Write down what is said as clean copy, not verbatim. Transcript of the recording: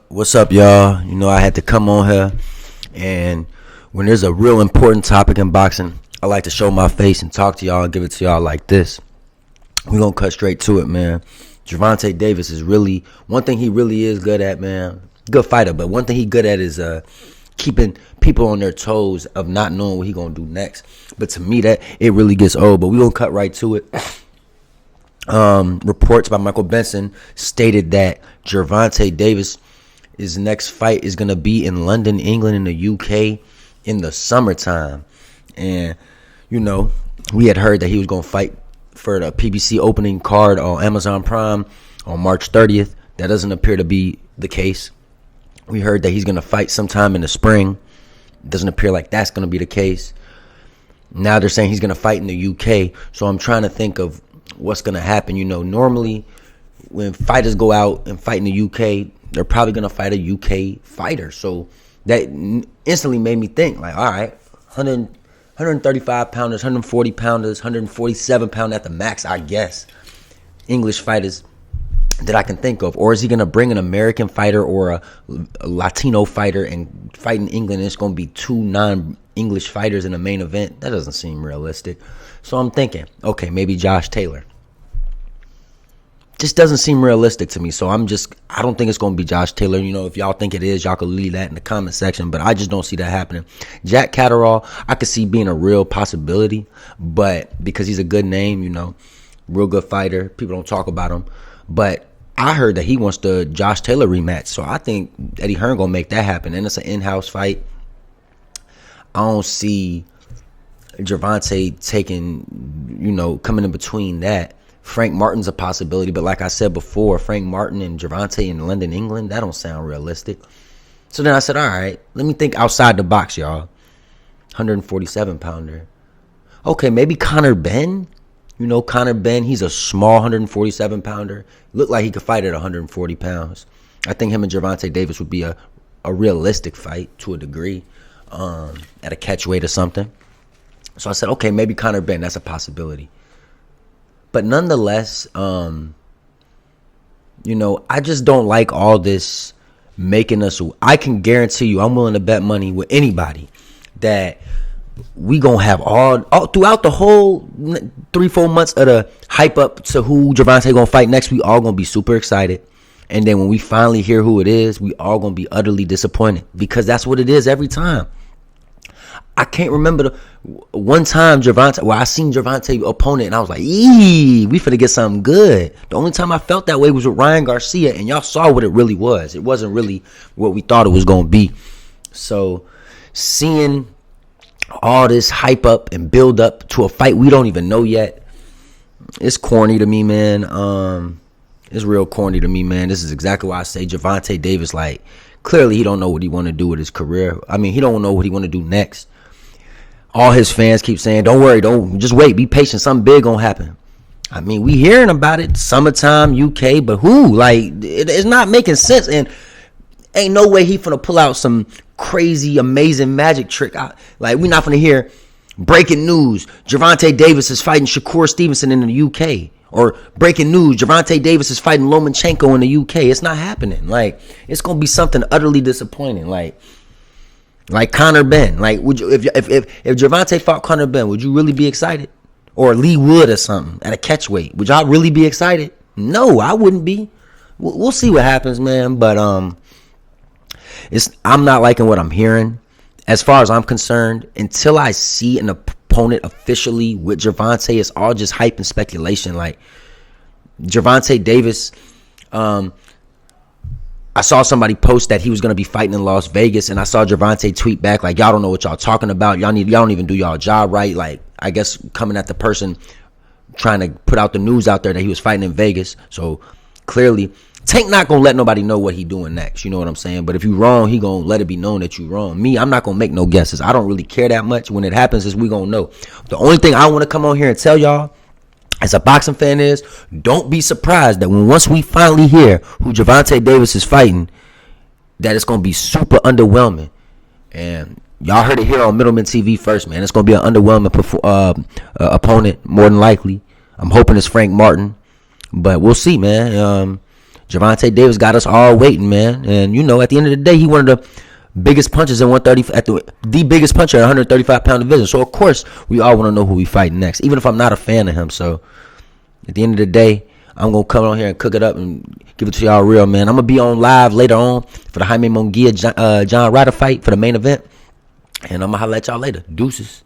What's up, y'all? I had to come on here, and when there's a real important topic in boxing, I like to show my face and talk to y'all and give it to y'all like this. We're going to cut straight to it, man. Gervonta Davis is really, one thing he really is good at, man. Good fighter, but one thing he good at is keeping people on their toes of not knowing what he going to do next. But to me, that it really gets old, but we're going to cut right to it. Reports by Michael Benson stated that Gervonta Davis, his next fight is going to be in London, England, in the UK in the summertime. And, we had heard that he was going to fight for the PBC opening card on Amazon Prime on March 30th. That doesn't appear to be the case. We heard that he's going to fight sometime in the spring. Doesn't appear like that's going to be the case. Now they're saying he's going to fight in the UK. So I'm trying to think of what's going to happen. Normally when fighters go out and fight in the UK, they're probably going to fight a UK fighter. So that instantly made me think, like, all right, 135 pounders, 140 pounders, 147 pound at the max, I guess, English fighters that I can think of. Or is he going to bring an American fighter or a Latino fighter and fight in England, and it's going to be two non-English fighters in the main event? That doesn't seem realistic. So I'm thinking, okay, maybe Josh Taylor. Just doesn't seem realistic to me. So I don't think it's going to be Josh Taylor. If y'all think it is, y'all can leave that in the comment section. But I just don't see that happening. Jack Catterall, I could see being a real possibility. But because he's a good name, real good fighter. People don't talk about him. But I heard that he wants the Josh Taylor rematch. So I think Eddie Hearn going to make that happen. And it's an in-house fight. I don't see Gervonta taking, coming in between that. Frank Martin's a possibility, but like I said before, Frank Martin and Gervonta in London, England, that don't sound realistic. So then I said, all right, let me think outside the box, y'all. 147 pounder. Okay, maybe Conor Benn. Conor Benn, he's a small 147 pounder. Looked like he could fight at 140 pounds. I think him and Gervonta Davis would be a realistic fight to a degree, at a catch weight or something. So I said, okay, maybe Conor Benn, that's a possibility. But nonetheless, I just don't like all this making us. I can guarantee you, I'm willing to bet money with anybody that we gonna have all throughout the whole 3-4 months of the hype up to who Gervonta gonna fight next. We all gonna be super excited, and then when we finally hear who it is, we all gonna be utterly disappointed, because that's what it is every time. I can't remember the one time I seen Gervonta opponent and I was like, we finna get something good. The only time I felt that way was with Ryan Garcia, and y'all saw what it really was. It wasn't really what we thought it was gonna be. So seeing all this hype up and build up to a fight we don't even know yet, it's corny to me, man. It's real corny to me, man. This is exactly why I say Gervonta Davis, like, clearly he don't know what he want to do with his career. I mean, he don't know what he want to do next. All his fans keep saying, don't worry, just wait, be patient, something big gonna happen. I mean, we hearing about it, summertime, UK, but who? Like, it's not making sense, and ain't no way he finna pull out some crazy, amazing magic trick. Like, we're not finna hear breaking news, Gervonta Davis is fighting Shakur Stevenson in the UK. Or breaking news, Gervonta Davis is fighting Lomachenko in the UK. It's not happening. Like, it's gonna be something utterly disappointing. Like Conor Benn. Like, would you if Gervonta fought Conor Benn, would you really be excited? Or Lee Wood or something at a catch weight, would y'all really be excited? No, I wouldn't be. We'll see what happens, man. But I'm not liking what I'm hearing. As far as I'm concerned, until I see an opponent officially with Gervonta, it's all just hype and speculation. Like, Gervonta Davis, I saw somebody post that he was going to be fighting in Las Vegas, and I saw Gervonta tweet back like, y'all don't know what y'all talking about. Y'all don't even do y'all job right. Like, I guess coming at the person trying to put out the news out there that he was fighting in Vegas. So clearly Tank not going to let nobody know what he doing next. You know what I'm saying? But if you wrong, he going to let it be known that you wrong. Me, I'm not going to make no guesses. I don't really care that much. When it happens, is we going to know. The only thing I want to come on here and tell y'all as a boxing fan is, don't be surprised that once we finally hear who Gervonta Davis is fighting, that it's going to be super underwhelming. And y'all heard it here on Middleman TV first, man. It's going to be an underwhelming opponent, more than likely. I'm hoping it's Frank Martin, but we'll see, man. Gervonta Davis got us all waiting, man. And you know, at the end of the day, he one of the biggest punchers in 130 at the biggest puncher at 135 pound division. So of course we all want to know who we fighting next, even if I'm not a fan of him. So at the end of the day, I'm gonna come on here and cook it up and give it to y'all real, man. I'm gonna be on live later on for the Jaime Munguia John Ryder fight for the main event, and I'm gonna holler at y'all later. Deuces.